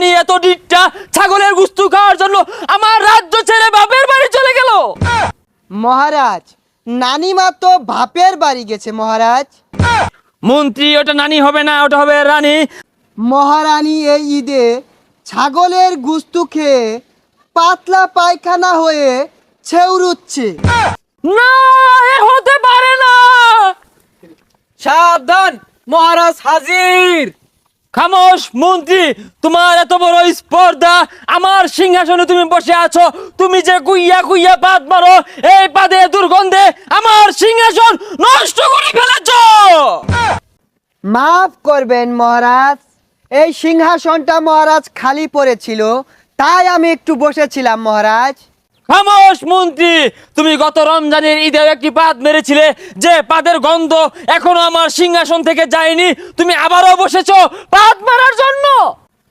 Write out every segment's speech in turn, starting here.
রানী এত ডিটটা ছাগলের গুস্তু খাওয়ার জন্য আমার রাজ্য ছেড়ে বাপের বাড়ি চলে গেল? মহারাজ, নানিমা তো বাপের বাড়ি গেছে মহারাজ। মন্ত্রী, ওটা নানি হবে না, ওটা হবে রানী। মহারানী এই ঈদে ছাগলের গুস্তু খেয়ে পাতলা পায়খানা হয়ে ছেউরুচ্ছে। না, এ হতে পারে না। সাবধান, মহারাজ হাজির। খামোশ মন্ত্রী, তোমার এত বড় স্পর্ধা, আমার সিংহাসনে তুমি বসে আছো, তুমি যে কুইয়া কুইয়া পাত মারো, এই পাদে দুর্গন্ধে আমার সিংহাসন নষ্ট করে ফেলেছো। মাফ করবেন মহারাজ, এই সিংহাসনটা মহারাজ খালি পড়েছিল, তাই আমি একটু বসেছিলাম মহারাজ। খামোশ মন্ত্রী, তুমি গত রমজানের ঈদে একটি পাদ মেরেছিলে, যে পাদের গন্ধ এখনো আমার সিংহাসন থেকে যায়নি, তুমি আবারও বসেছো পাদ মারার জন্য।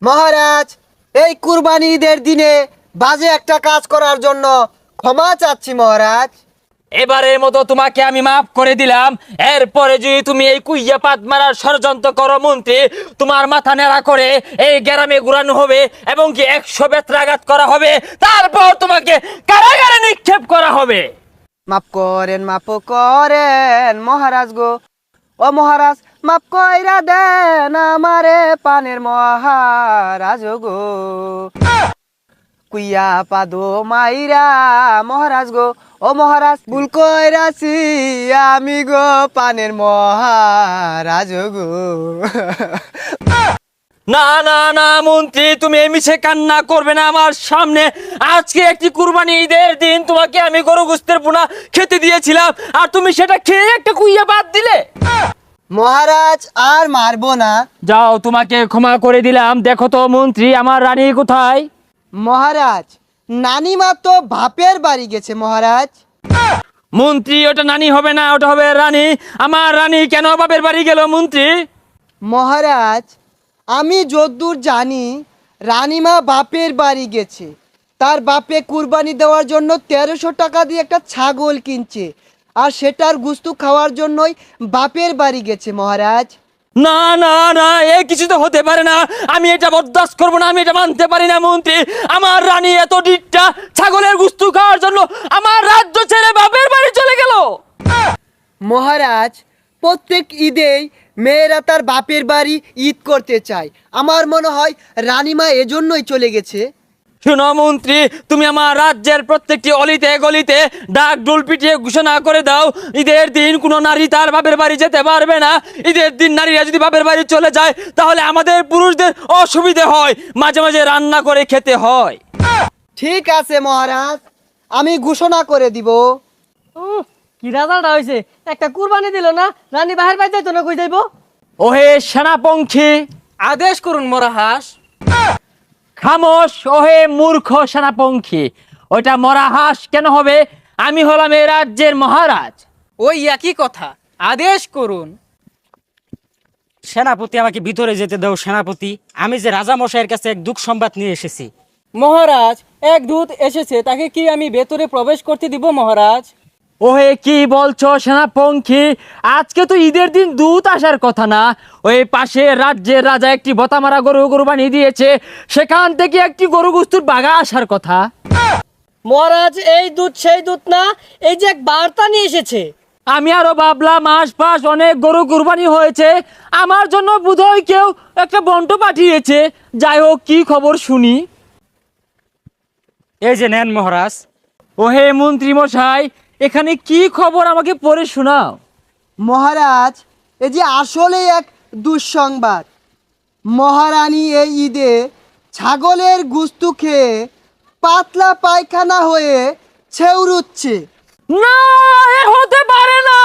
মহারাজ, এই কুরবানি ঈদের দিনে বাজে একটা কাজ করার জন্য ক্ষমা চাচ্ছি মহারাজ। এবারের মতো তোমাকে আমি মাফ করে দিলাম। এরপরে যদি তুমি এই কুইয়া পাত মারার ষড়যন্ত্র করো মন্ত্রী, তোমার মাথা নেড়া করে এই গ্রামে ঘুরানো হবে এবং কি 100 বেত্রাঘাত করা হবে, তারপর তোমাকে কারাগারে নিক্ষেপ করা হবে। মাফ করেন মহারাজ গো, ও মহারাজ মাফ কইরা দেন আমারে পানের মহারাজ গো। কুইয়া পাদো মাইরা মহারাজ গো, ও মহারাজ ভুল কইরাছি আমি গো পানের মহারাজ গো। না না না মন্ত্রী, তুমি এই মিছে কান্না করবে না আমার সামনে। আজকে একটি কুরবানি ঈদের দিন, তোমাকে আমি গরু গোশতের পোনা খেতে দিয়েছিলাম, আর তুমি সেটা খেয়ে একটা কুইয়া বাদ দিলে। মহারাজ আর মারবো না। যাও, তোমাকে ক্ষমা করে দিলাম। দেখো তো মন্ত্রী, আমার রানী কোথায়? মহারাজ, নানিমা তো বাপের বাড়ি গেছে মহারাজ। মন্ত্রী, ওটা নানি হবে না, ওটা হবে রানী। আমার রানী কেন বাপের বাড়ি গেল মন্ত্রী? মহারাজ, আমি যদ্দূর জানি রানীমা বাপের বাড়ি গেছে, তার বাপে কুরবানি দেওয়ার জন্য 1300 টাকা দিয়ে একটা ছাগল কিনছে, আর সেটার গুস্তু খাওয়ার জন্যই বাপের বাড়ি গেছে মহারাজ। না না না, এ কিছু তো হতে পারে না। আমি এটা বরদাস্ত করবো না, আমি এটা মানতে পারি না মন্ত্রী। আমার রানী এত ডিটটা ছাগলের গুস্তু খাওয়ার জন্য আমার রাজ্য ছেড়ে বাপের বাড়ি চলে গেল। মহারাজ, প্রত্যেক ঈদেই মেয়েরা তার বাপের বাড়ি ঈদ করতে চায়, আমার মনে হয় রানীমা এজন্যই চলে গেছে। শোনো মন্ত্রী, তুমি আমার রাজ্যের প্রত্যেকটি অলিতে গলিতে ডাক ডোল পিটিয়ে ঘোষণা করে দাও, ঈদের দিন কোনো নারী তার বাপের বাড়ি যেতে পারবে না। ঈদের দিন নারীরা যদি বাপের বাড়ি চলে যায়, তাহলে আমাদের পুরুষদের অসুবিধে হয়, মাঝে মাঝে রান্না করে খেতে হয়। ঠিক আছে মহারাজ, আমি ঘোষণা করে দিব। কি রাজাটা হয়েছে, একটা কুরবানি দিল না, রানী বাহির বাইর যাইতো না, কই যাইব? ওহে সেনাপঙ্খী, আদেশ করুন মহারাজ। খামোশ ওহে মূর্খ সেনাপঙ্খী। ওইটা মরা হাঁস কেন হবে? আমি হলাম এই রাজ্যের মহারাজ। ওই একই কথা, আদেশ করুন। সেনাপতি, আমাকে ভিতরে যেতে দাও। সেনাপতি, আমি যে রাজা মশাইয়ের কাছে এক দুঃখ সংবাদ নিয়ে এসেছি। মহারাজ, এক দূত এসেছে, তাকে কি আমি ভেতরে প্রবেশ করতে দিব মহারাজ? ওহে কি বলছো সেনাপঙ্খী? আজকে তো ঈদের দিন দূত আসার কথা না। ওই পাশে রাজ্যের রাজা একটি বতামারা গরু কুরবানি দিয়েছে, সেখান থেকে একটি গরু গুস্তুর বাগা আসার কথা। মহারাজ, এই দূত সেই দূত না, এই যে এক বার্তা নিয়ে এসেছে। আমি আরো ভাবলাম আশপাশ অনেক গরু কুরবানি হয়েছে, আমার জন্য বোধহয় কেউ একটা বন্ট পাঠিয়েছে। যাই হোক, কি খবর শুনি। এই যে নেন মহারাজ। ওহে মন্ত্রী মশাই, এখানে কি খবর আমাকে পড়ে শোনাও। মহারাজ, এই যে আসলে এক দুঃসংবাদ। মহারানী এই ঈদে ছাগলের গুস্তু খেয়ে পাতলা পায়খানা হয়ে ছেউরুচ্ছে। না, এ হতে পারে না।